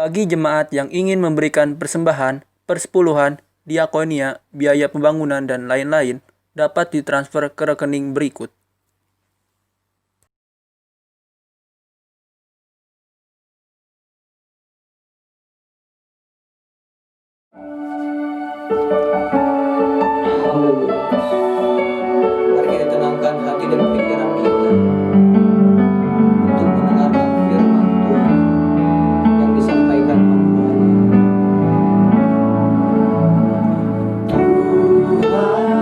Bagi jemaat yang ingin memberikan persembahan, persepuluhan, diakonia, biaya pembangunan, dan lain-lain, dapat ditransfer ke rekening berikut. Mari kita tenangkan hati dan pikiran kita untuk mendengarkan firman Tuhan yang disampaikan hamba-Nya. Tuhan aku siap, penuhi aku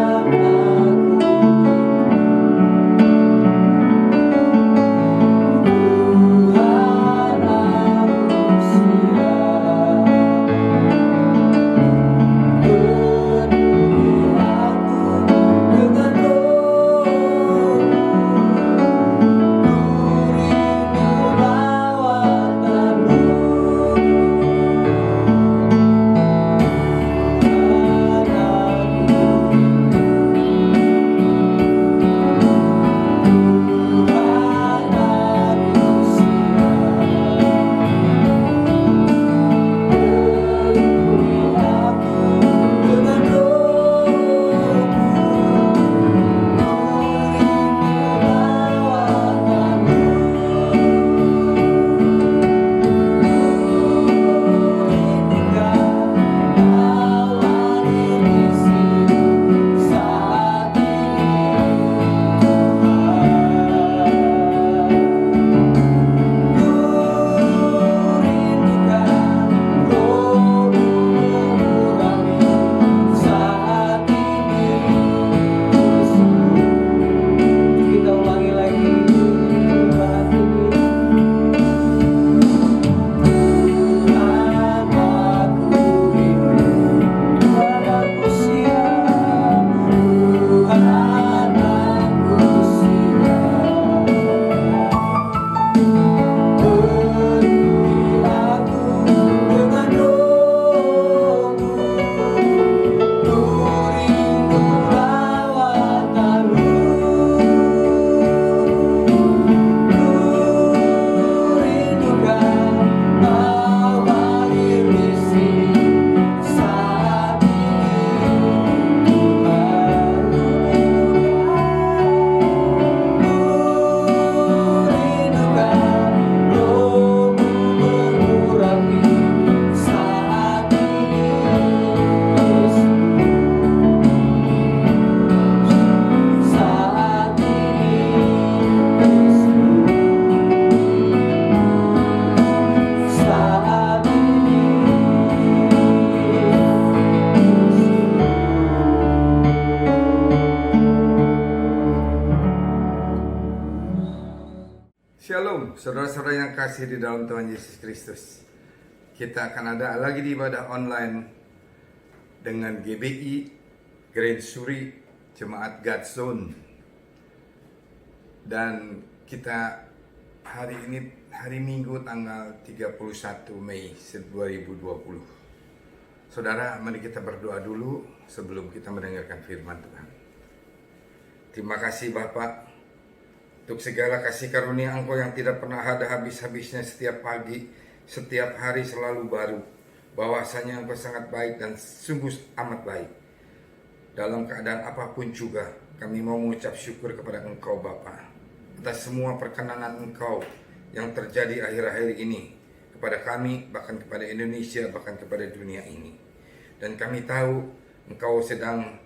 dengan roh-Mu, rindu lawatan-Mu. Kita ulangi lagi Tuhan ini. Tuhan aku rindu, Tuhan aku siap, Tuhan aku siap, penuhi aku dengan roh-Mu, rindu lawatan-Mu. Rindukan Kau hadir di sini saat ini, Tuhan. Rindukan Roh-Mu mengurapi saat ini, Yesus. Saat ini, Yesus. Saat ini, Shalom, saudara-saudara yang kasih di dalam Tuhan Yesus Kristus. Kita akan ada lagi di ibadah online dengan GBI, Grand Suri, Jemaat God's Zone. Dan kita hari ini, hari Minggu tanggal 31 Mei 2020. Saudara, mari kita berdoa dulu sebelum kita mendengarkan firman Tuhan. Terima kasih Bapak, untuk segala kasih karunia Engkau yang tidak pernah ada habis-habisnya setiap pagi, setiap hari selalu baru. Bahwasanya Engkau sangat baik dan sungguh amat baik. Dalam keadaan apapun juga, kami mau mengucap syukur kepada Engkau Bapa atas semua perkenanan Engkau yang terjadi akhir-akhir ini kepada kami, bahkan kepada Indonesia, bahkan kepada dunia ini. Dan kami tahu Engkau sedang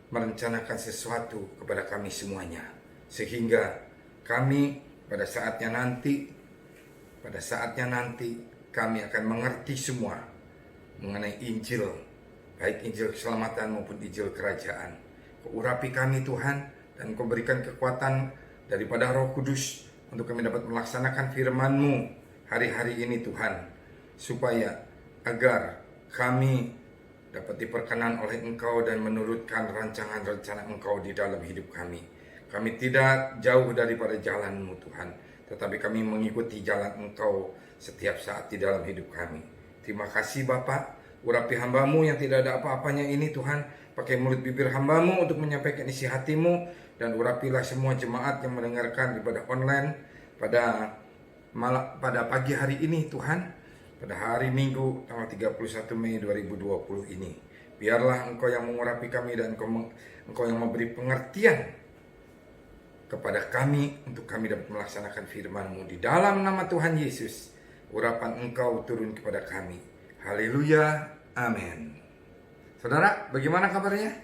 merencanakan sesuatu kepada kami semuanya, sehingga kami pada saatnya nanti kami akan mengerti semua mengenai Injil, baik Injil keselamatan maupun Injil kerajaan. Kau urapi kami Tuhan, dan Kau berikan kekuatan daripada Roh Kudus untuk kami dapat melaksanakan firman-Mu hari-hari ini Tuhan, supaya agar kami dapat diperkenan oleh Engkau dan menurutkan rancangan-rencana Engkau di dalam hidup kami. Kami tidak jauh daripada jalan-Mu Tuhan, tetapi kami mengikuti jalan Engkau setiap saat di dalam hidup kami. Terima kasih Bapak, urapi hamba-Mu yang tidak ada apa-apanya ini Tuhan, pakai mulut bibir hamba-Mu untuk menyampaikan isi hati-Mu, dan urapilah semua jemaat yang mendengarkan ibadah online pada pagi hari ini Tuhan. pada hari Minggu tanggal 31 Mei 2020 ini. Biarlah Engkau yang mengurapi kami dan Engkau yang memberi pengertian kepada kami untuk kami dapat melaksanakan firman-Mu. Di dalam nama Tuhan Yesus, urapan Engkau turun kepada kami. Haleluya, amin. Saudara, bagaimana kabarnya?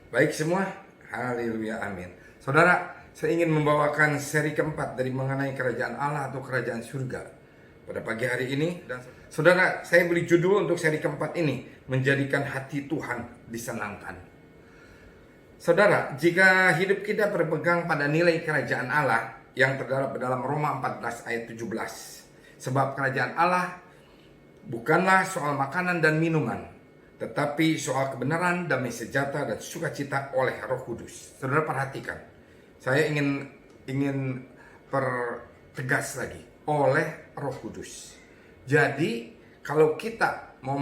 Baik semua? Haleluya, amin. Saudara, saya ingin membawakan seri keempat dari mengenai kerajaan Allah atau kerajaan surga pada pagi hari ini. Dan saudara, saya beri judul untuk seri keempat ini, menjadikan hati Tuhan disenangkan. Saudara, jika hidup kita berpegang pada nilai kerajaan Allah yang terdapat dalam Roma 14 ayat 17. Sebab kerajaan Allah bukanlah soal makanan dan minuman, tetapi soal kebenaran, damai sejahtera, dan sukacita oleh Roh Kudus. Saudara perhatikan, saya ingin pertegas lagi, oleh Roh Kudus. Jadi kalau kita mau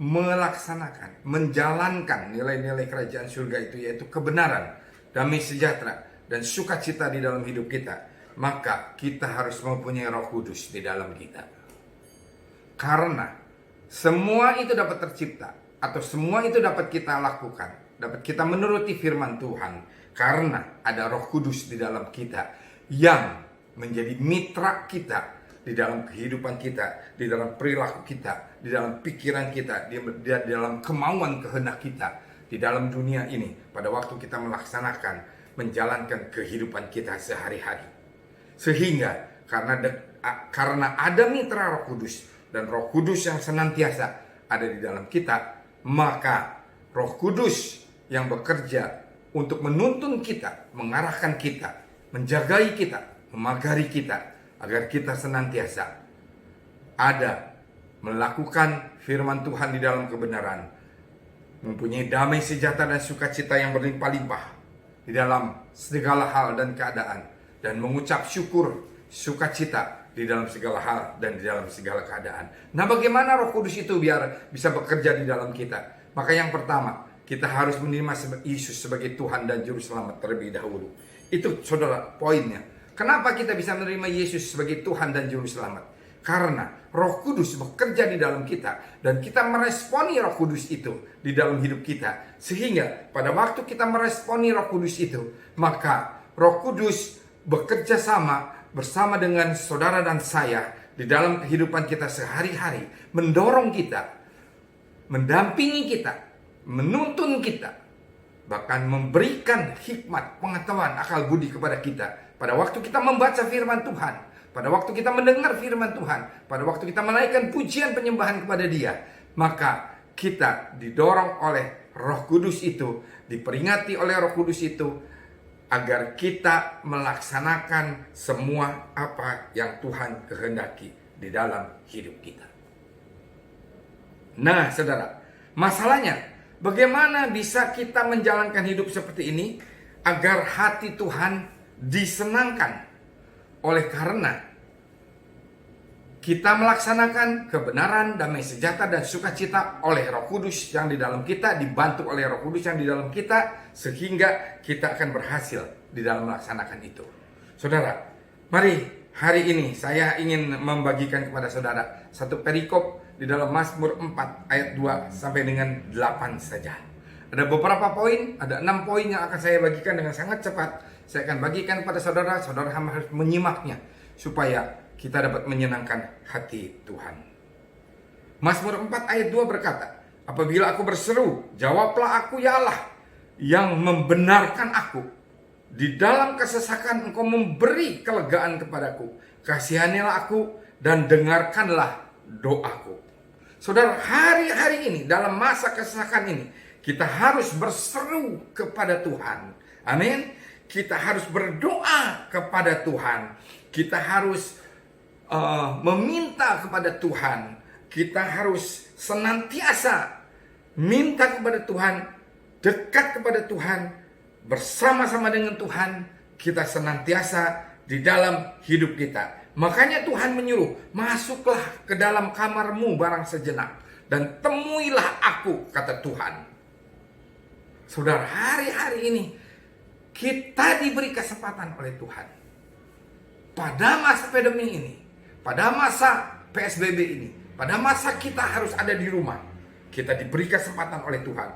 melaksanakan, menjalankan nilai-nilai kerajaan surga itu, yaitu kebenaran, damai sejahtera, dan sukacita di dalam hidup kita, maka kita harus mempunyai Roh Kudus di dalam kita. Karena semua itu dapat tercipta, atau semua itu dapat kita lakukan, dapat kita menuruti firman Tuhan, karena ada Roh Kudus di dalam kita yang menjadi mitra kita di dalam kehidupan kita, di dalam perilaku kita, di dalam pikiran kita, di dalam kemauan kehendak kita, di dalam dunia ini, pada waktu kita melaksanakan, menjalankan kehidupan kita sehari-hari. Sehingga karena ada mitra Roh Kudus, dan Roh Kudus yang senantiasa ada di dalam kita, maka Roh Kudus yang bekerja untuk menuntun kita, mengarahkan kita, menjagai kita, memagari kita, agar kita senantiasa ada melakukan firman Tuhan di dalam kebenaran, mempunyai damai sejahtera dan sukacita yang berlimpah-limpah di dalam segala hal dan keadaan, dan mengucap syukur, sukacita di dalam segala hal dan di dalam segala keadaan. Nah, bagaimana Roh Kudus itu biar bisa bekerja di dalam kita? Maka yang pertama, kita harus menerima Yesus sebagai Tuhan dan Juru Selamat terlebih dahulu. Itu saudara poinnya. Kenapa kita bisa menerima Yesus sebagai Tuhan dan Juru Selamat? Karena Roh Kudus bekerja di dalam kita, dan kita meresponi Roh Kudus itu di dalam hidup kita. Sehingga pada waktu kita meresponi Roh Kudus itu, maka Roh Kudus bekerja sama bersama dengan saudara dan saya di dalam kehidupan kita sehari-hari, mendorong kita, mendampingi kita, menuntun kita, bahkan memberikan hikmat, pengetahuan, akal budi kepada kita. Pada waktu kita membaca firman Tuhan, pada waktu kita mendengar firman Tuhan, pada waktu kita menaikkan pujian penyembahan kepada Dia, maka kita didorong oleh Roh Kudus itu, diperingati oleh Roh Kudus itu, agar kita melaksanakan semua apa yang Tuhan kehendaki di dalam hidup kita. Nah, saudara, masalahnya bagaimana bisa kita menjalankan hidup seperti ini agar hati Tuhan disenangkan? Oleh karena kita melaksanakan kebenaran, damai sejahtera, dan sukacita oleh Roh Kudus yang di dalam kita, dibantu oleh Roh Kudus yang di dalam kita, sehingga kita akan berhasil di dalam melaksanakan itu. Saudara, mari hari ini saya ingin membagikan kepada saudara satu perikop di dalam Mazmur 4 ayat 2 sampai dengan 8 saja. Ada beberapa poin, ada 6 poin yang akan saya bagikan dengan sangat cepat. Saya akan bagikan kepada saudara, saudara harus menyimaknya supaya kita dapat menyenangkan hati Tuhan. Mazmur 4 ayat 2 berkata, apabila aku berseru, jawablah aku ya Allah yang membenarkan aku. Di dalam kesesakan Engkau memberi kelegaan kepadaku. Kasihanilah aku dan dengarkanlah doaku. Saudara, hari-hari ini, dalam masa kesesakan ini, kita harus berseru kepada Tuhan. Amin. Kita harus berdoa kepada Tuhan. Kita harus meminta kepada Tuhan. Kita harus senantiasa minta kepada Tuhan, dekat kepada Tuhan, bersama-sama dengan Tuhan. Kita senantiasa di dalam hidup kita. Makanya Tuhan menyuruh, masuklah ke dalam kamarmu barang sejenak dan temuilah aku, kata Tuhan. Saudara, hari-hari ini kita diberi kesempatan oleh Tuhan. Pada masa pandemi ini, pada masa PSBB ini, pada masa kita harus ada di rumah, kita diberi kesempatan oleh Tuhan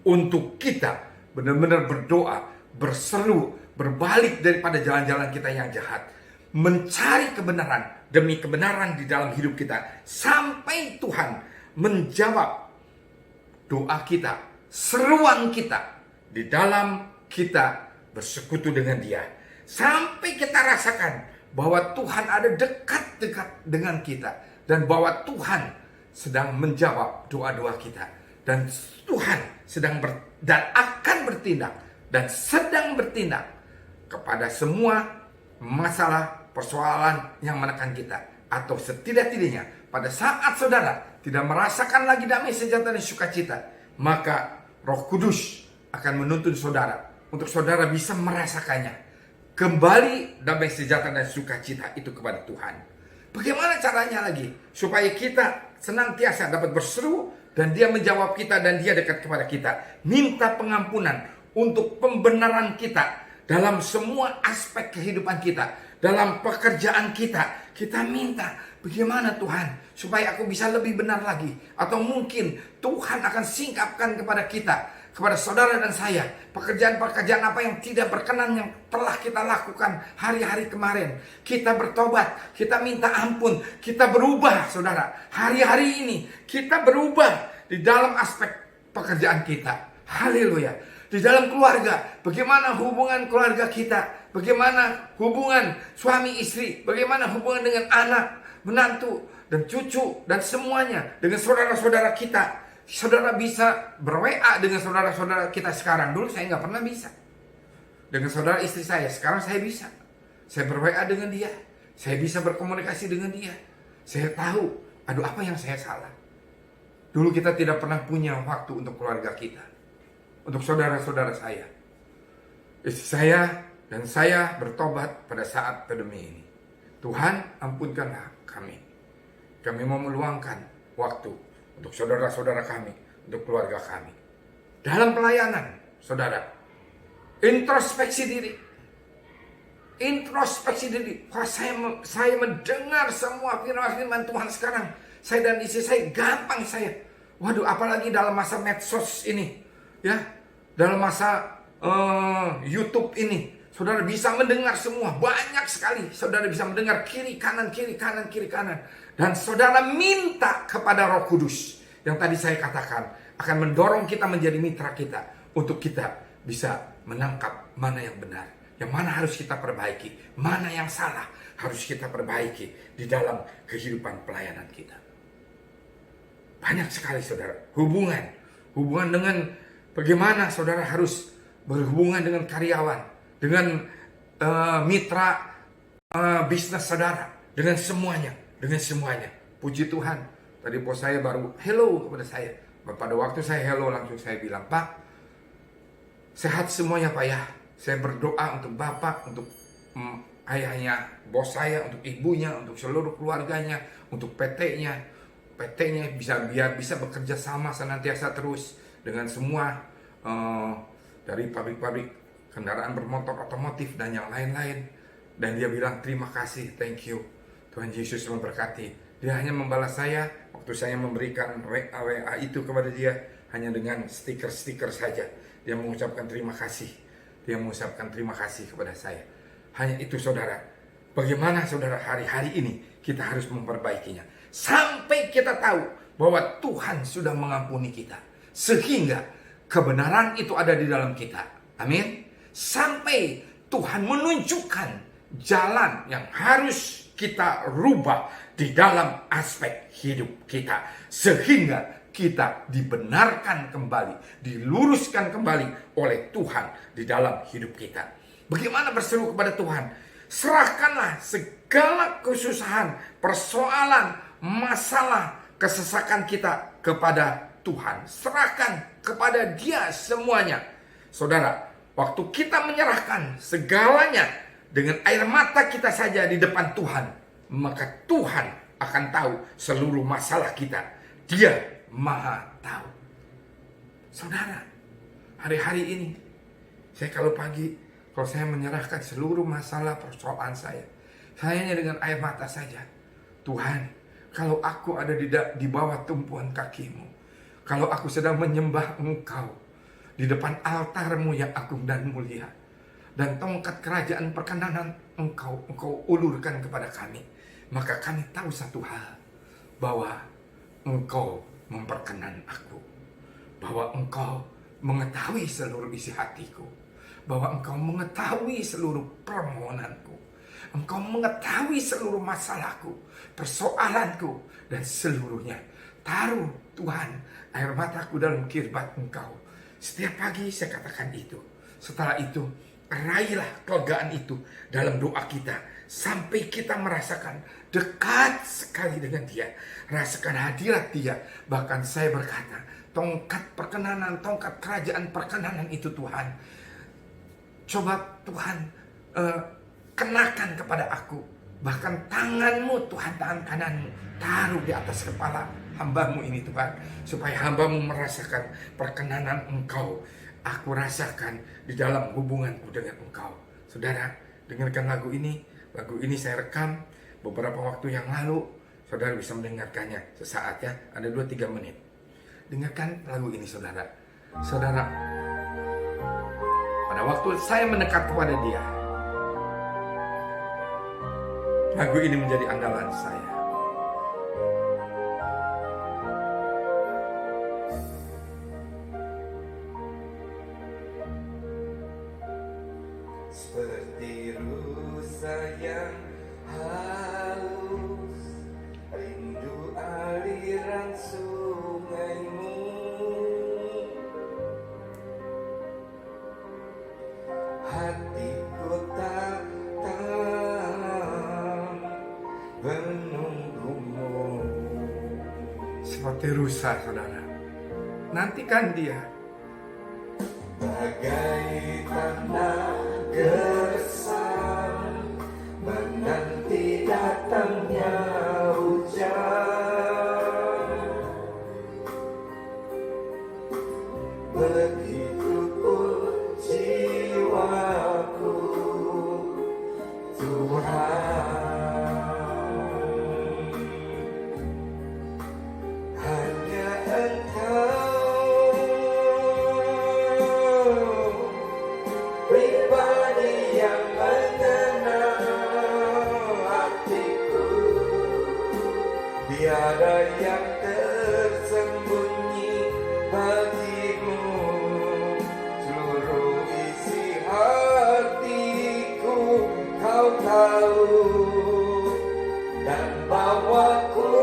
untuk kita benar-benar berdoa, berseru, berbalik daripada jalan-jalan kita yang jahat, mencari kebenaran demi kebenaran di dalam hidup kita, sampai Tuhan menjawab doa kita, seruan kita di dalam kita bersekutu dengan Dia, sampai kita rasakan bahwa Tuhan ada dekat-dekat dengan kita, dan bahwa Tuhan sedang menjawab doa-doa kita, dan Tuhan dan akan bertindak dan sedang bertindak kepada semua masalah persoalan yang menekan kita. Atau setidak-tidaknya pada saat saudara tidak merasakan lagi damai sejahtera dan sukacita, maka Roh Kudus akan menuntun saudara untuk saudara bisa merasakannya. Kembali damai sejahtera dan sukacita itu kepada Tuhan. Bagaimana caranya lagi supaya kita senantiasa dapat berseru dan Dia menjawab kita dan Dia dekat kepada kita? Minta pengampunan untuk pembenaran kita dalam semua aspek kehidupan kita, dalam pekerjaan kita. Kita minta, bagaimana Tuhan supaya aku bisa lebih benar lagi? Atau mungkin Tuhan akan singkapkan kepada kita, kepada saudara dan saya, pekerjaan-pekerjaan apa yang tidak berkenan yang telah kita lakukan hari-hari kemarin. Kita bertobat, kita minta ampun, kita berubah saudara. Hari-hari ini kita berubah di dalam aspek pekerjaan kita. Haleluya. Di dalam keluarga, bagaimana hubungan keluarga kita, bagaimana hubungan suami istri, bagaimana hubungan dengan anak, menantu, dan cucu, dan semuanya, dengan saudara-saudara kita. Saudara bisa ber-WA dengan saudara-saudara kita sekarang. Dulu saya nggak pernah bisa. Dengan saudara istri saya, sekarang saya bisa. Saya ber-WA dengan dia. Saya bisa berkomunikasi dengan dia. Saya tahu, aduh apa yang saya salah. Dulu kita tidak pernah punya waktu untuk keluarga kita. Untuk saudara-saudara saya. Istri saya dan saya bertobat pada saat pandemi ini. Tuhan, ampunkanlah kami. Kami mau meluangkan waktu untuk saudara-saudara kami, untuk keluarga kami. Dalam pelayanan, saudara, introspeksi diri. Introspeksi diri. Wah, saya mendengar semua firman Tuhan sekarang. Saya dan istri saya gampang saya. Waduh, apalagi dalam masa medsos ini, ya, dalam masa YouTube ini, saudara bisa mendengar semua, banyak sekali. Saudara bisa mendengar kiri kanan, kiri kanan, kiri kanan. Dan saudara minta kepada Roh Kudus yang tadi saya katakan akan mendorong kita menjadi mitra kita untuk kita bisa menangkap mana yang benar, yang mana harus kita perbaiki, mana yang salah harus kita perbaiki di dalam kehidupan pelayanan kita. Banyak sekali saudara, hubungan dengan bagaimana saudara harus berhubungan dengan karyawan, dengan mitra bisnis saudara, dengan semuanya. Puji Tuhan, tadi bos saya baru hello kepada saya. Pada waktu saya hello langsung saya bilang, Pak, sehat semuanya Pak ya. Saya berdoa untuk Bapak, untuk ayahnya, bos saya, untuk ibunya, untuk seluruh keluarganya, untuk PT-nya biar bisa bekerja sama senantiasa terus dengan semua dari pabrik-pabrik kendaraan bermotor otomotif dan yang lain-lain. Dan dia bilang terima kasih, thank you. Tuhan Yesus memberkati. Dia hanya membalas saya waktu saya memberikan WA itu kepada dia hanya dengan stiker-stiker saja. Dia mengucapkan terima kasih. Dia mengucapkan terima kasih kepada saya. Hanya itu saudara. Bagaimana saudara hari-hari ini kita harus memperbaikinya. Sampai kita tahu bahwa Tuhan sudah mengampuni kita. Sehingga kebenaran itu ada di dalam kita. Amin. Sampai Tuhan menunjukkan jalan yang harus kita rubah di dalam aspek hidup kita. Sehingga kita dibenarkan kembali, diluruskan kembali oleh Tuhan di dalam hidup kita. Bagaimana berseru kepada Tuhan? Serahkanlah segala kesusahan, persoalan, masalah, kesesakan kita kepada Tuhan. Serahkan kepada Dia semuanya. Saudara, waktu kita menyerahkan segalanya dengan air mata kita saja di depan Tuhan, maka Tuhan akan tahu seluruh masalah kita. Dia Maha tahu. Saudara, hari-hari ini saya kalau saya menyerahkan seluruh masalah persoalan saya hanya dengan air mata saja. Tuhan, kalau aku ada di bawah tumpuan kakimu, kalau aku sedang menyembah Engkau di depan altarmu yang agung dan mulia, dan tongkat kerajaan perkenanan Engkau ulurkan kepada kami, maka kami tahu satu hal, bahwa Engkau memperkenan aku, bahwa Engkau mengetahui seluruh isi hatiku, bahwa Engkau mengetahui seluruh permohonanku, Engkau mengetahui seluruh masalahku, persoalanku, dan seluruhnya. Taruh Tuhan air mataku dalam kirbat Engkau. Setiap pagi saya katakan itu. Setelah itu, raihlah kelegaan itu dalam doa kita, sampai kita merasakan dekat sekali dengan Dia, rasakan hadirat Dia. Bahkan saya berkata, tongkat perkenanan, tongkat kerajaan perkenanan itu Tuhan, coba Tuhan kenakan kepada aku. Bahkan tanganmu Tuhan, tangan kananmu, taruh di atas kepala hambamu ini Tuhan, supaya hambamu merasakan perkenanan Engkau. Aku rasakan di dalam hubunganku dengan Engkau. Saudara, dengarkan lagu ini. Lagu ini saya rekam beberapa waktu yang lalu. Saudara bisa mendengarkannya sesaat ya, ada 2-3 menit. Dengarkan lagu ini saudara. Saudara, pada waktu saya mendekat kepada Dia, lagu ini menjadi andalan saya. Seperti rusa yang halus, rindu aliran sungaimu, hatiku tak menunggumu. Seperti rusa saudara, nantikan Dia. Bagai tanah gersang menanti datangnya hujan, begitu pun jiwaku Tuhan. Hanya Engkau pribadi yang mengenal hatiku, tiada yang tersembunyi bagimu. Seluruh isi hatiku Kau tahu, dan bawaku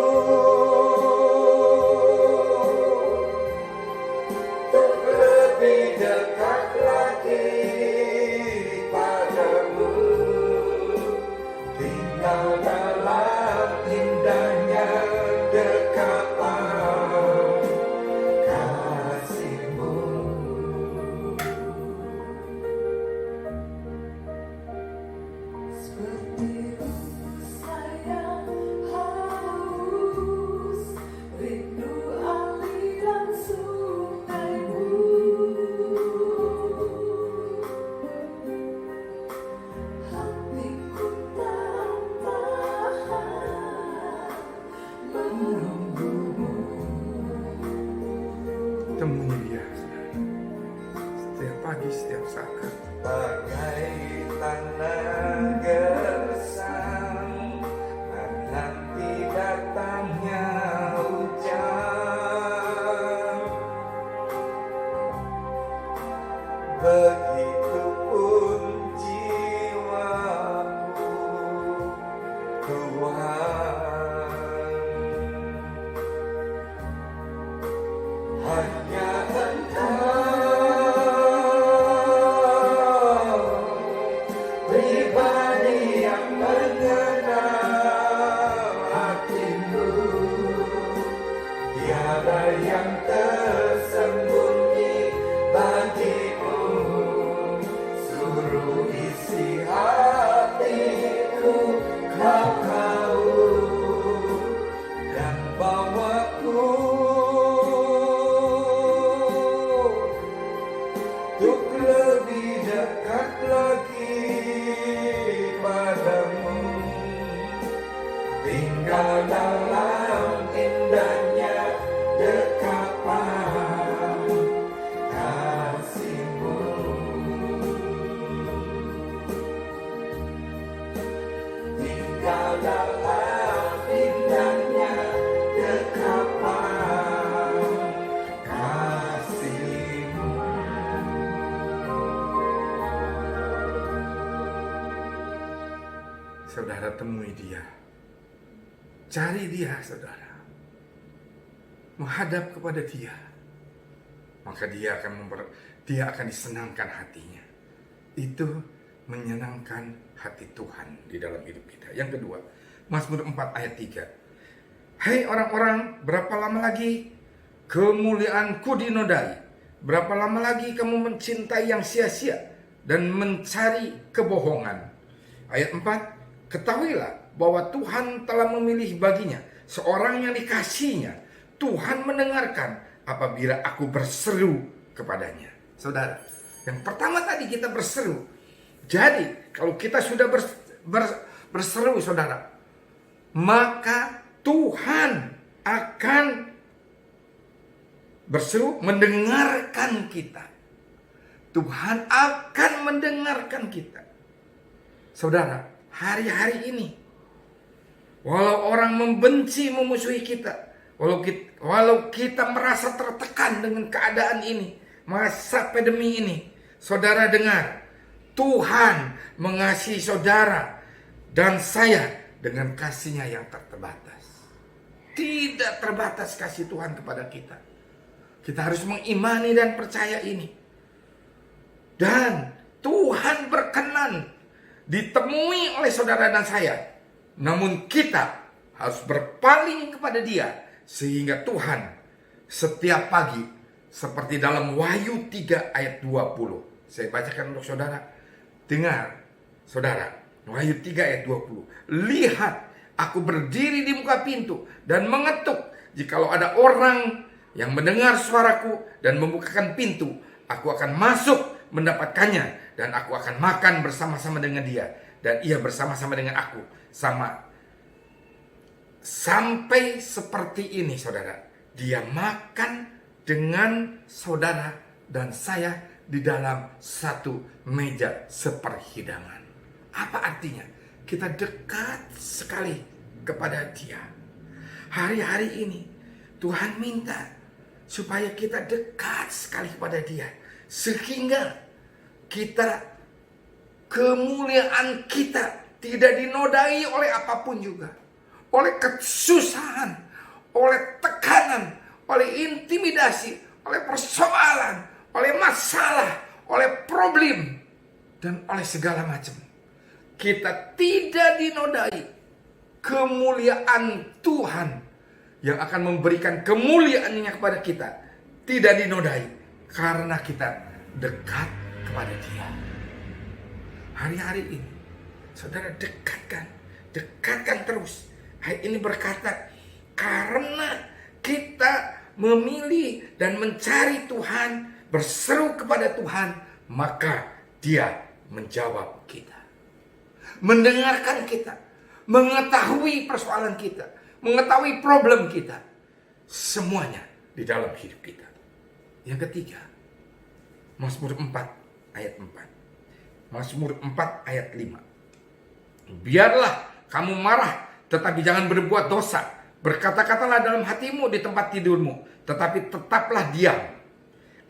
untuk lebih dekat lagi padamu, tinggal dalam indahnya dekapan kasih-Mu. Seperti rusa yang haus, rindu aliran sungaimu, hatiku tak tahan menunggumu. Temui Dia setiap pagi, setiap saat. Bagai tanah gersang menanti datangnya hujan, begitupun jiwaku Tuhan. Hanya Engkau pribadi yang mengenal hatimu, tiada yang tersembunyi bagimu. Seluruh isi hatiku Kau tahu, dan bawaku untuk lebih dekat lagi padamu, dalam indahnya dekapan kasih-Mu. Saudara temui Dia. Cari Dia, saudara. Menghadap kepada Dia. Maka Dia akan disenangkan hatinya. Itu menyenangkan hati Tuhan di dalam hidup kita. Yang kedua, Mazmur 4 ayat 3. Hai orang-orang, berapa lama lagi kemuliaanku dinodai? Berapa lama lagi kamu mencintai yang sia-sia dan mencari kebohongan? Ayat 4, ketahuilah bahwa Tuhan telah memilih baginya seorang yang dikasihinya. Tuhan mendengarkan apabila aku berseru kepadanya. Saudara, yang pertama tadi kita berseru. Jadi kalau kita sudah berseru, saudara, maka Tuhan akan berseru, mendengarkan kita. Tuhan akan mendengarkan kita. Saudara, hari-hari ini, walau orang membenci, memusuhi kita, walau kita merasa tertekan dengan keadaan ini, masa pandemi ini, saudara dengar, Tuhan mengasihi saudara dan saya dengan kasih-Nya yang tak terbatas. Tidak terbatas kasih Tuhan kepada kita. Kita harus mengimani dan percaya ini. Dan Tuhan berkenan ditemui oleh saudara dan saya. Namun kita harus berpaling kepada Dia. Sehingga Tuhan setiap pagi, seperti dalam Wahyu 3 ayat 20. Saya bacakan untuk saudara. Dengar, saudara. Wahyu 3 ayat 20. Lihat, aku berdiri di muka pintu dan mengetuk. Jikalau ada orang yang mendengar suaraku dan membukakan pintu, aku akan masuk mendapatkannya. Dan aku akan makan bersama-sama dengan dia. Dan ia bersama-sama dengan aku. Sampai seperti ini, saudara. Dia makan dengan saudara dan saya di dalam satu meja seperhidangan. Apa artinya? Kita dekat sekali kepada Dia. Hari-hari ini Tuhan minta supaya kita dekat sekali kepada Dia, sehingga kemuliaan kita tidak dinodai oleh apapun juga, oleh kesusahan, oleh tekanan, oleh intimidasi, oleh persoalan, oleh masalah, oleh problem, dan oleh segala macam. Kita tidak dinodai. Kemuliaan Tuhan yang akan memberikan kemuliaan-Nya kepada kita tidak dinodai karena kita dekat kepada Dia. Hari-hari ini, saudara, dekatkan terus. Hari ini berkata, karena kita memilih dan mencari Tuhan, berseru kepada Tuhan, maka Dia menjawab kita, mendengarkan kita, mengetahui persoalan kita, mengetahui problem kita, semuanya di dalam hidup kita. Yang ketiga, Mazmur 4 ayat 4. Mazmur 4 ayat 5. Biarlah kamu marah, tetapi jangan berbuat dosa. Berkata-katalah dalam hatimu di tempat tidurmu, tetapi tetaplah diam.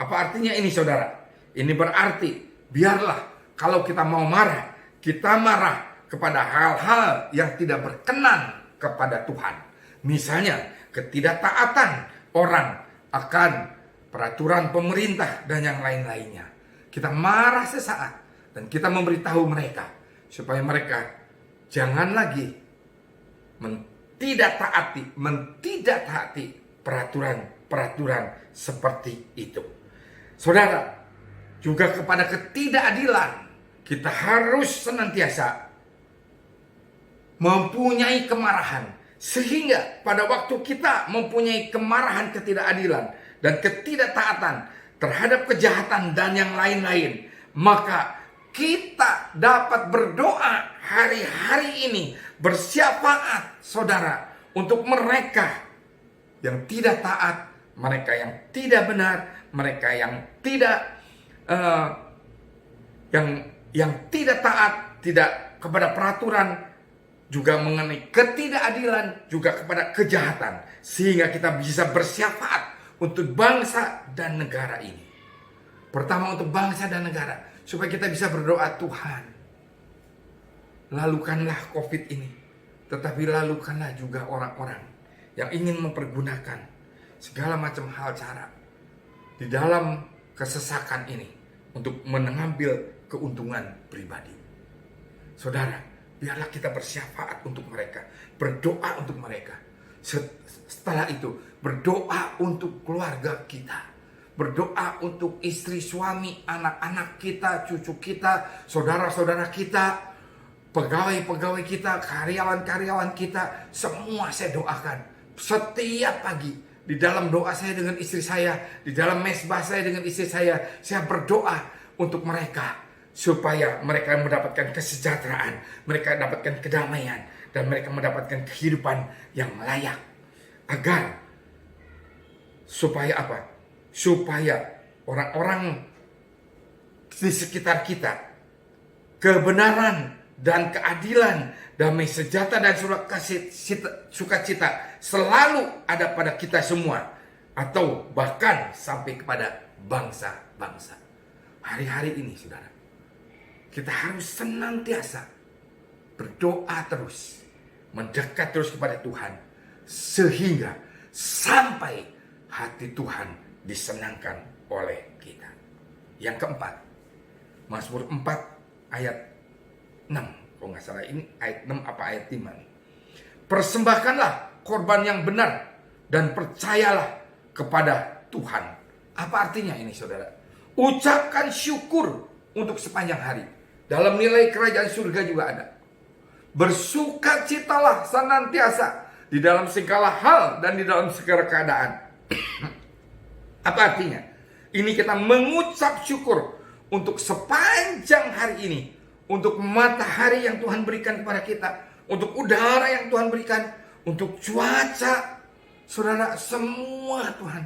Apa artinya ini, saudara? Ini berarti biarlah kalau kita mau marah, kita marah kepada hal-hal yang tidak berkenan kepada Tuhan. Misalnya ketidaktaatan orang akan peraturan pemerintah dan yang lain-lainnya. Kita marah sesaat dan kita memberitahu mereka supaya mereka jangan lagi tidak taati peraturan seperti itu. Saudara, juga kepada ketidakadilan kita harus senantiasa mempunyai kemarahan, sehingga pada waktu kita mempunyai kemarahan, ketidakadilan dan ketidaktaatan terhadap kejahatan dan yang lain-lain, maka kita dapat berdoa hari-hari ini, bersyafaat, saudara, untuk mereka yang tidak taat, mereka yang tidak benar, mereka yang tidak yang tidak taat, tidak kepada peraturan juga mengenai ketidakadilan, juga kepada kejahatan, sehingga kita bisa bersyafaat untuk bangsa dan negara ini. Pertama untuk bangsa dan negara, supaya kita bisa berdoa, Tuhan, lalukanlah COVID ini, tetapi lalukanlah juga orang-orang yang ingin mempergunakan segala macam hal cara di dalam kesesakan ini untuk mengambil keuntungan pribadi. Saudara, biarlah kita bersyafaat untuk mereka, berdoa untuk mereka. Setelah itu, berdoa untuk keluarga kita, berdoa untuk istri, suami, anak-anak kita, cucu kita, saudara-saudara kita, pegawai-pegawai kita, karyawan-karyawan kita. Semua saya doakan setiap pagi. Di dalam doa saya dengan istri saya, di dalam mesbah saya dengan istri saya berdoa untuk mereka, supaya mereka mendapatkan kesejahteraan, mereka mendapatkan kedamaian, dan mereka mendapatkan kehidupan yang layak. Agar supaya apa? Supaya orang-orang di sekitar kita, kebenaran dan keadilan, damai sejahtera dan sukacita selalu ada pada kita semua, atau bahkan sampai kepada bangsa-bangsa. Hari-hari ini, saudara, kita harus senantiasa berdoa terus, mendekat terus kepada Tuhan, sehingga sampai hati Tuhan disenangkan oleh kita. Yang keempat, Mazmur 4 ayat 6. Kalau nggak salah ini ayat 6 apa ayat 5 nih. Persembahkanlah korban yang benar dan percayalah kepada Tuhan. Apa artinya ini, saudara? Ucapkan syukur untuk sepanjang hari. Dalam nilai kerajaan surga juga ada. Bersukacitalah senantiasa di dalam segala hal dan di dalam segala keadaan. Apa artinya? Ini kita mengucap syukur untuk sepanjang hari ini, untuk matahari yang Tuhan berikan kepada kita, untuk udara yang Tuhan berikan, untuk cuaca, saudara, semua Tuhan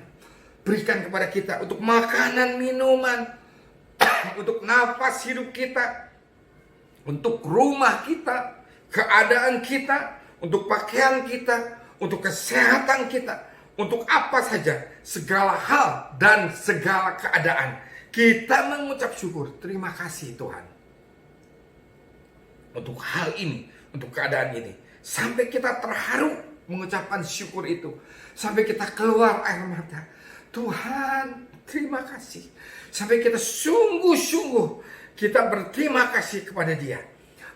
berikan kepada kita, untuk makanan, minuman, untuk nafas hidup kita, untuk rumah kita, keadaan kita, untuk pakaian kita, untuk kesehatan kita, untuk apa saja, segala hal dan segala keadaan, kita mengucap syukur. Terima kasih Tuhan untuk hal ini, untuk keadaan ini. Sampai kita terharu mengucapkan syukur itu, sampai kita keluar air mata. Tuhan, terima kasih. Sampai kita sungguh-sungguh kita berterima kasih kepada Dia.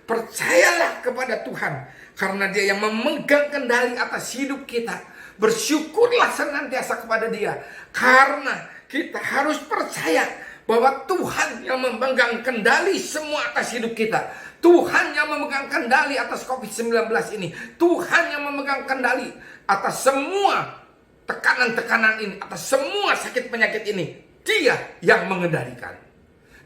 Percayalah kepada Tuhan, karena Dia yang memegang kendali atas hidup kita. Bersyukurlah senantiasa kepada Dia, karena kita harus percaya bahwa Tuhan yang memegang kendali semua atas hidup kita. Tuhan yang memegang kendali atas COVID-19 ini. Tuhan yang memegang kendali atas semua tekanan-tekanan ini, atas semua sakit penyakit ini. Dia yang mengendalikan.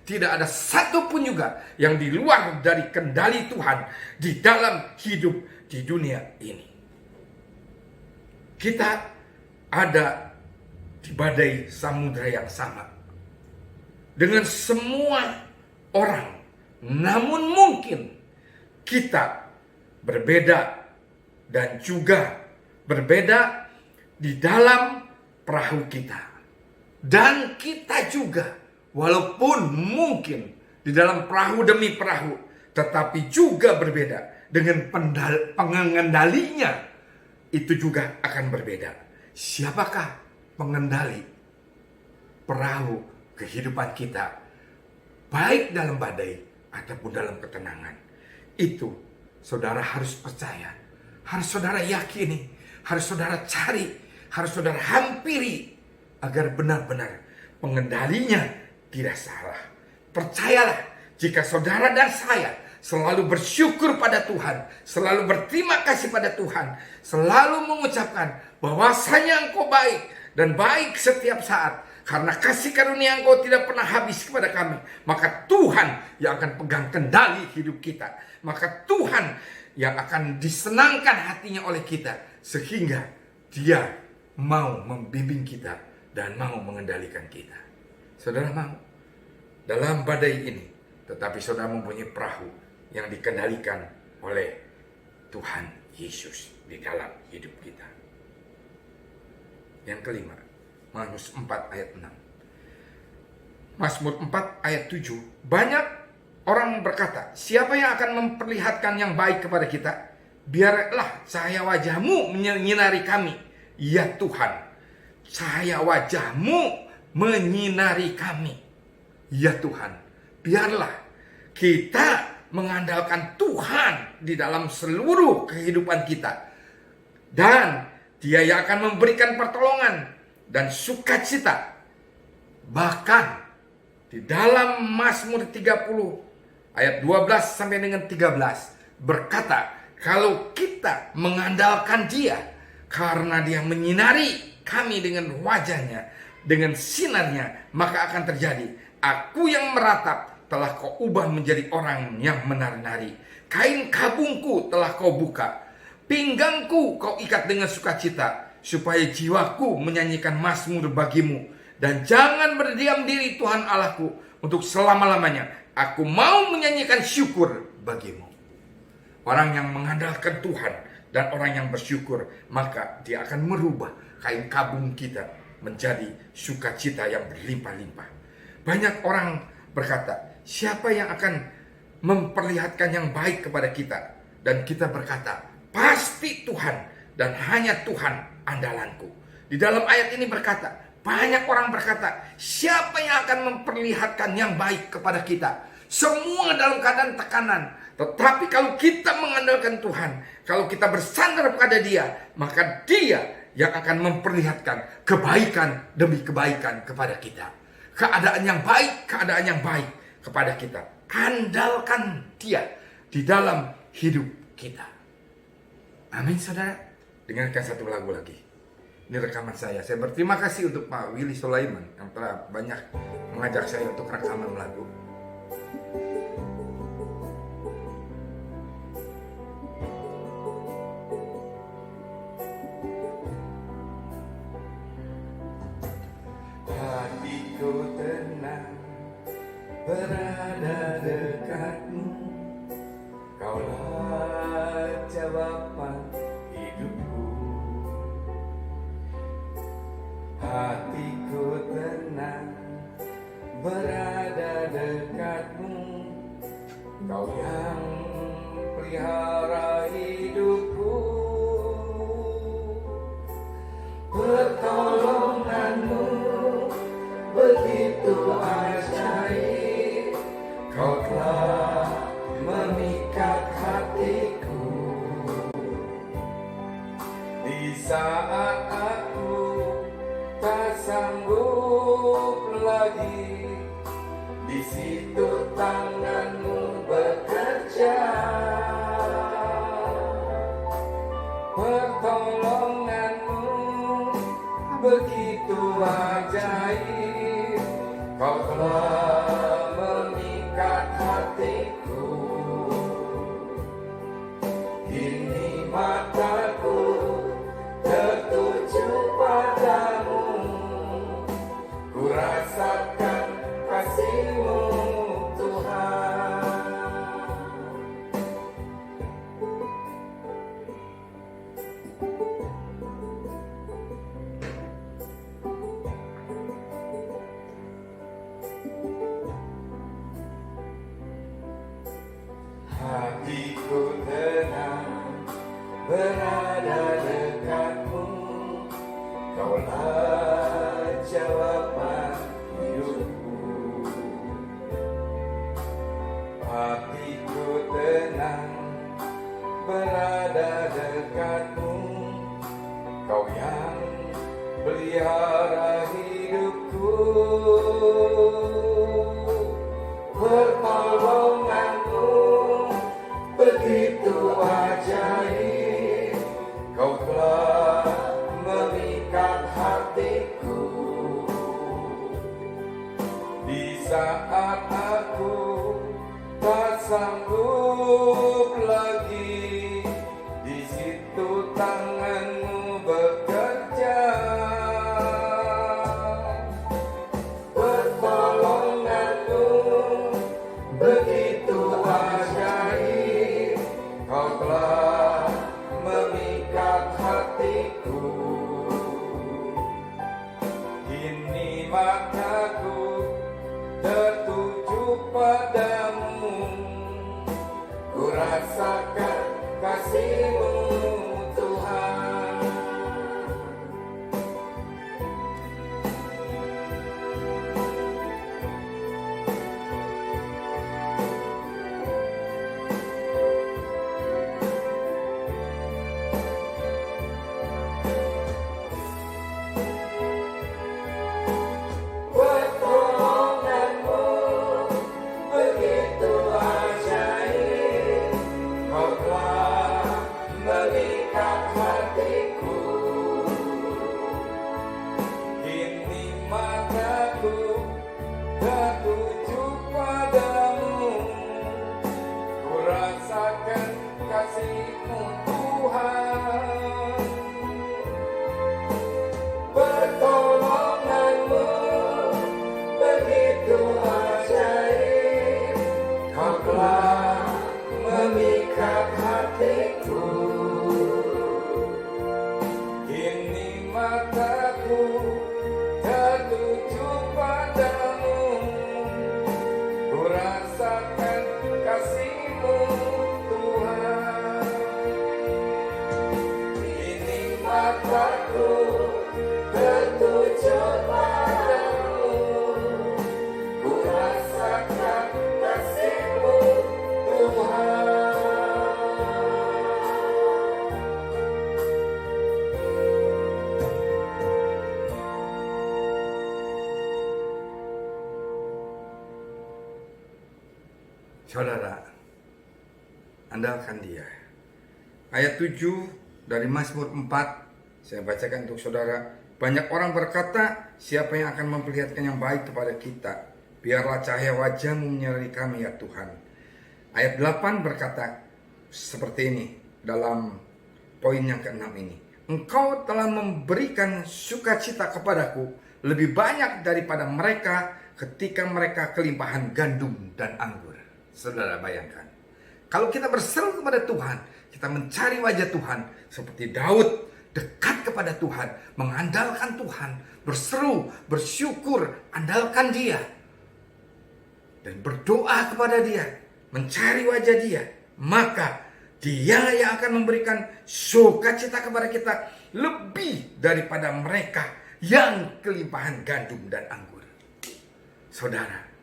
Tidak ada satupun juga yang di luar dari kendali Tuhan di dalam hidup di dunia ini. Kita ada di badai samudera yang sama dengan semua orang. Namun mungkin kita berbeda dan juga berbeda di dalam perahu kita. Dan kita juga, walaupun mungkin di dalam perahu demi perahu, tetapi juga berbeda dengan pengendalinya. Itu juga akan berbeda. Siapakah pengendali perahu kehidupan kita, baik dalam badai ataupun dalam ketenangan? Itu saudara harus percaya, harus saudara yakini, harus saudara cari, harus saudara hampiri, agar benar-benar pengendalinya tidak salah. Percayalah, jika saudara dan saya selalu bersyukur pada Tuhan, selalu berterima kasih pada Tuhan, selalu mengucapkan bahwasanya Engkau baik dan baik setiap saat, karena kasih karunia Engkau tidak pernah habis kepada kami, maka Tuhan yang akan pegang kendali hidup kita, maka Tuhan yang akan disenangkan hatinya oleh kita, sehingga Dia mau membimbing kita dan mau mengendalikan kita. Saudara mau dalam badai ini, tetapi saudara mempunyai perahu yang dikendalikan oleh Tuhan Yesus di dalam hidup kita. Yang kelima, Mazmur 4 ayat 6. Mazmur 4 ayat 7. Banyak orang berkata, siapa yang akan memperlihatkan yang baik kepada kita? Biarlah cahaya wajah-Mu menyinari kami. Ya Tuhan, cahaya wajah-Mu menyinari kami. Ya Tuhan, biarlah kita mengandalkan Tuhan di dalam seluruh kehidupan kita. Dan Dia yang akan memberikan pertolongan dan sukacita. Bahkan di dalam Mazmur 30 ayat 12 sampai dengan 13 berkata, kalau kita mengandalkan Dia karena Dia menyinari kami dengan wajahnya, dengan sinarnya, maka akan terjadi, aku yang meratap telah Kau ubah menjadi orang yang menari-nari. Kain kabungku telah Kau buka, pinggangku Kau ikat dengan sukacita, supaya jiwaku menyanyikan mazmur bagi-Mu. Dan jangan berdiam diri Tuhan Allahku untuk selama-lamanya. Aku mau menyanyikan syukur bagi-Mu. Orang yang mengandalkan Tuhan dan orang yang bersyukur, maka dia akan merubah kain kabung kita menjadi sukacita yang berlimpah-limpah. Banyak orang berkata, siapa yang akan memperlihatkan yang baik kepada kita? Dan kita berkata, pasti Tuhan dan hanya Tuhan andalanku. Di dalam ayat ini berkata, banyak orang berkata, siapa yang akan memperlihatkan yang baik kepada kita? Semua dalam keadaan tekanan. Tetapi kalau kita mengandalkan Tuhan, kalau kita bersandar pada Dia, maka Dia yang akan memperlihatkan kebaikan demi kebaikan kepada kita. Keadaan yang baik kepada kita. Andalkan Dia di dalam hidup kita. Amin, saudara. Dengarkan satu lagu lagi. Ini rekaman saya. Saya berterima kasih untuk Pak Willy Sulaiman yang telah banyak mengajak saya untuk rekaman lagu. Hatiku tenang berada dekat-Mu, Kaulah jawaban hidupku. Hatiku tenang berada dekat-Mu, Kau yang pelihara hidupku. Pertolongan-Mu begitu ajaib, Kau telah memikat hatiku. Di saat aku tak sanggup lagi, di situ tangan-Mu bekerja. Pertolongan-Mu begitu ajaib, Kau telah memikat hatiku. Kini mataku tertuju padamu, ku rasakan kasih-Mu Tuhan. Hatiku tenang berada dekat-Mu, Kaulah jawaban hidupku. Hatiku tenang berada dekat-Mu, Kau yang pelihara hidupku. Pertolongan-Mu begitu ajaib, Kau telah memikat hatiku. Di saat aku tak sanggup lagi, di situ tak rasakan kasih-Mu Tuhan. Pertolongan-Mu begitu ajaib, Kau telah memikat hatiku. Kini mataku tertuju padamu, ku rasakan kasih-Mu Tuhan. Pertolongan-Mu begitu ajaib, Kau telah memikat hatiku. Kini mataku tertuju padamu, ku rasakan kasih-Mu Tuhan. Kini mataku tertuju padamu, ku rasakan kasih-Mu Tuhan. Saudara, andalkan Dia. Ayat 7 dari Mazmur 4, saya bacakan untuk saudara. Banyak orang berkata, siapa yang akan memperlihatkan yang baik kepada kita? Biarlah cahaya wajah-Mu menyertai kami ya Tuhan. Ayat 8 berkata seperti ini dalam poin yang ke-6 ini. Engkau telah memberikan sukacita kepadaku lebih banyak daripada mereka ketika mereka kelimpahan gandum dan anggur. Saudara bayangkan, kalau kita berseru kepada Tuhan, kita mencari wajah Tuhan seperti Daud, dekat kepada Tuhan, mengandalkan Tuhan, berseru, bersyukur, andalkan Dia, dan berdoa kepada Dia, mencari wajah Dia, maka Dia yang akan memberikan sukacita kepada kita lebih daripada mereka yang kelimpahan gandum dan anggur. Saudara,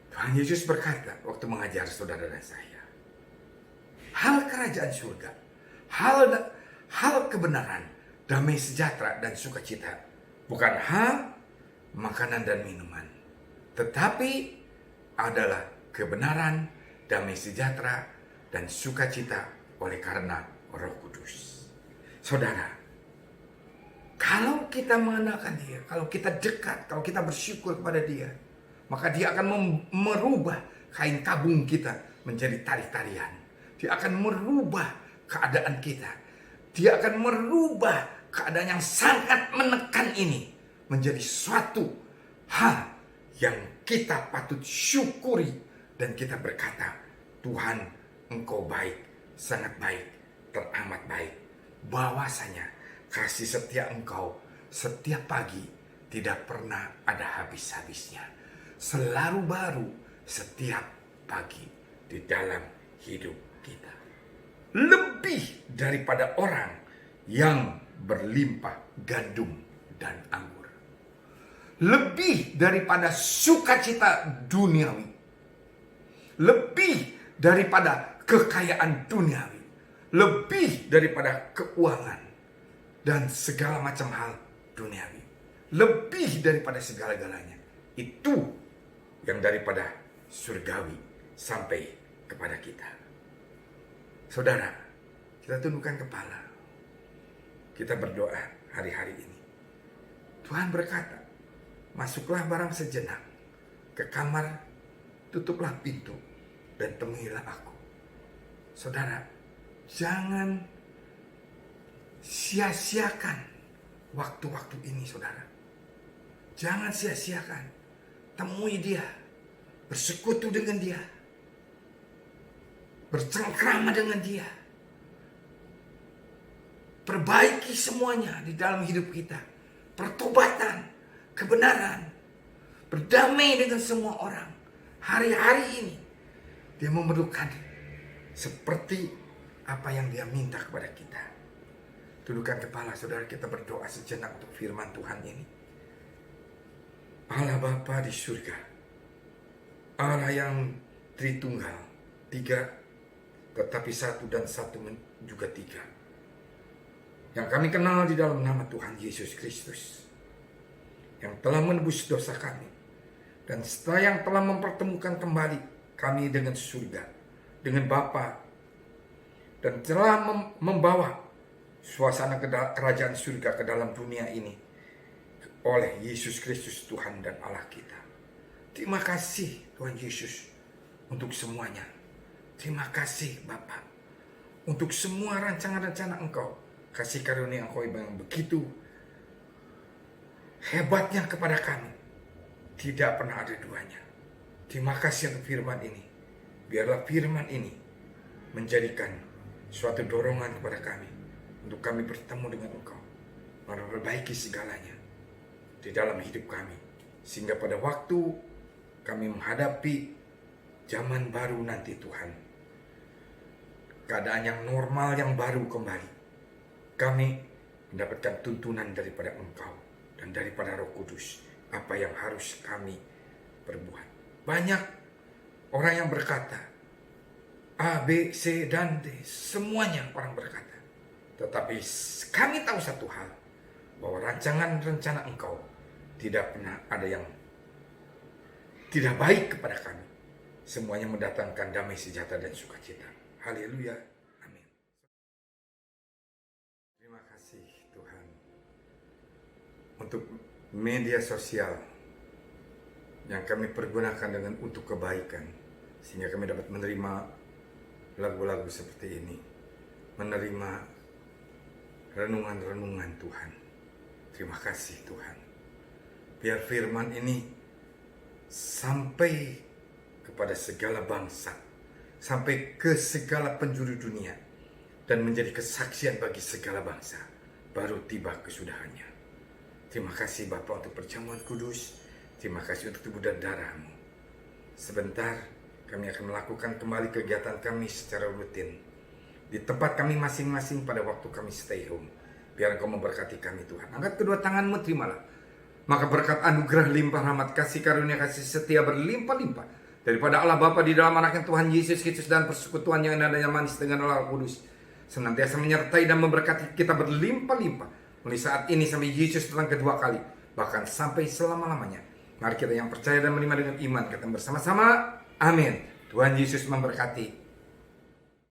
Tuhan Yesus berkata waktu mengajar saudara dan saya, hal kerajaan surga, hal kebenaran, damai sejahtera dan sukacita, bukan hal makanan dan minuman, tetapi adalah kebenaran, damai sejahtera dan sukacita oleh karena Roh Kudus. Saudara, kalau kita mengandalkan Dia, kalau kita dekat, kalau kita bersyukur kepada Dia, maka Dia akan merubah kain kabung kita menjadi tari-tarian. Dia akan merubah keadaan kita. Dia akan merubah keadaan yang sangat menekan ini menjadi suatu hal yang kita patut syukuri. Dan kita berkata, Tuhan, Engkau baik, sangat baik, teramat baik. Bahwasanya kasih setia Engkau setiap pagi tidak pernah ada habis-habisnya. Selalu baru setiap pagi di dalam hidup kita. Lebih daripada orang yang berlimpah gandum dan anggur. Lebih daripada sukacita duniawi. Lebih daripada kekayaan duniawi. Lebih daripada keuangan dan segala macam hal duniawi. Lebih daripada segala-galanya. Itu yang daripada surgawi sampai kepada kita. Saudara, kita tundukkan kepala. Kita berdoa hari-hari ini. Tuhan berkata, masuklah barang sejenak ke kamar, tutuplah pintu, dan temuilah aku. Saudara, jangan sia-siakan waktu-waktu ini, saudara. Jangan sia-siakan. Temui Dia, bersekutu dengan Dia, bercengkrama dengan Dia, perbaiki semuanya di dalam hidup kita, pertobatan, kebenaran, berdamai dengan semua orang. Hari-hari ini Dia memerlukan seperti apa yang Dia minta kepada kita. Tundukkan kepala saudara, kita berdoa sejenak untuk firman Tuhan ini. Allah Bapa di surga, Allah yang Tritunggal, tiga, tetapi satu dan satu juga tiga, yang kami kenal di dalam nama Tuhan Yesus Kristus, yang telah menebus dosa kami, dan setelah yang telah mempertemukan kembali kami dengan surga, dengan Bapa, dan telah membawa suasana kerajaan surga ke dalam dunia ini oleh Yesus Kristus Tuhan dan Allah kita. Terima kasih Tuhan Yesus untuk semuanya. Terima kasih Bapa untuk semua rancangan-rancangan Engkau, kasih karunia Engkau yang begitu hebatnya kepada kami, tidak pernah ada duanya. Terima kasih untuk firman ini. Biarlah firman ini menjadikan suatu dorongan kepada kami untuk kami bertemu dengan Engkau, memperbaiki segalanya di dalam hidup kami, sehingga pada waktu kami menghadapi zaman baru nanti Tuhan, keadaan yang normal yang baru kembali, kami mendapatkan tuntunan daripada Engkau dan daripada Roh Kudus apa yang harus kami perbuat. Banyak orang yang berkata A, B, C, dan D, semuanya orang berkata. Tetapi kami tahu satu hal, bahwa rancangan-rencana Engkau tidak pernah ada yang tidak baik kepada kami. Semuanya mendatangkan damai sejahtera dan sukacita. Haleluya. Amin. Terima kasih Tuhan untuk media sosial yang kami pergunakan untuk kebaikan, sehingga kami dapat menerima lagu-lagu seperti ini, menerima renungan-renungan Tuhan. Terima kasih Tuhan. Biar firman ini sampai kepada segala bangsa, sampai ke segala penjuru dunia, dan menjadi kesaksian bagi segala bangsa, baru tiba kesudahannya. Terima kasih Bapa untuk perjamuan kudus. Terima kasih untuk tubuh dan darah-Mu. Sebentar kami akan melakukan kembali kegiatan kami secara rutin di tempat kami masing-masing pada waktu kami stay home. Biar Engkau memberkati kami Tuhan. Angkat kedua tangan-Mu, terimalah. Maka berkat anugerah limpah rahmat kasih karunia kasih setia berlimpah-limpah daripada Allah Bapa di dalam anaknya Tuhan Yesus Kristus dan persekutuan yang adanya manis dengan Roh Kudus senantiasa menyertai dan memberkati kita berlimpah-limpah mulai saat ini sampai Yesus datang kedua kali, bahkan sampai selama-lamanya. Mari kita yang percaya dan menerima dengan iman kita bersama-sama. Amin. Tuhan Yesus memberkati.